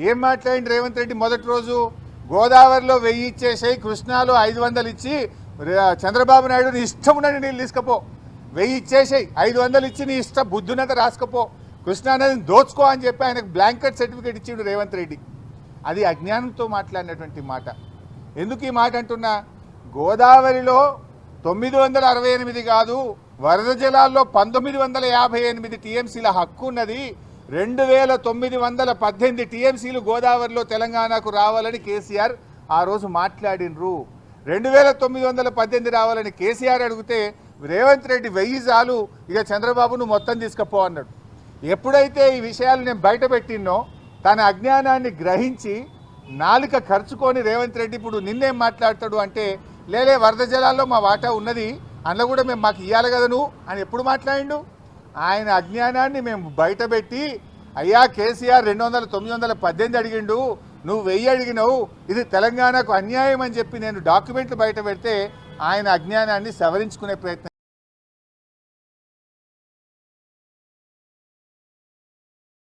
ఏం మాట్లాడింది రేవంత్ రెడ్డి మొదటి రోజు? గోదావరిలో 1000 ఇచ్చేసాయి, కృష్ణాలో 500 ఇచ్చి చంద్రబాబు నాయుడు నీ ఇష్టం ఉన్నది నీళ్ళు తీసుకపో, 1000 ఇచ్చేసాయి, 500 ఇచ్చి నీ ఇష్టం బుద్ధునంత రాసుకపో, కృష్ణా నదిని దోచుకో అని చెప్పి ఆయనకు బ్లాంకెట్ సర్టిఫికేట్ ఇచ్చిండు రేవంత్ రెడ్డి. అది అజ్ఞానంతో మాట్లాడినటువంటి మాట. ఎందుకు ఈ మాట అంటున్నా? గోదావరిలో 968 కాదు, వరద జలాల్లో 1958 టీఎంసీల హక్కు ఉన్నది. 2918 టీఎంసీలు గోదావరిలో తెలంగాణకు రావాలని కేసీఆర్ ఆ రోజు మాట్లాడినరు. 2918 రావాలని కేసీఆర్ అడిగితే రేవంత్ రెడ్డి 1000 చాలు, ఇక చంద్రబాబును మొత్తం తీసుకపో అన్నాడు. ఎప్పుడైతే ఈ విషయాలు నేను బయట పెట్టినో తన అజ్ఞానాన్ని గ్రహించి నాలుక ఖర్చుకొని రేవంత్ రెడ్డి ఇప్పుడు నిన్నేం మాట్లాడతాడు అంటే, లేలే వరద జలాల్లో మా వాటా ఉన్నది, అందులో కూడా మేము మాకు ఇవ్వాలి కదా నువ్వు అని ఎప్పుడు మాట్లాడిండు? ఆయన అజ్ఞానాన్ని మేము బయటపెట్టి, అయ్యా కేసీఆర్ 918 అడిగిండు, నువ్వు 1000 అడిగినావు, ఇది తెలంగాణకు అన్యాయం అని చెప్పి నేను డాక్యుమెంట్లు బయట పెడితే ఆయన అజ్ఞానాన్ని సవరించుకునే ప్రయత్నం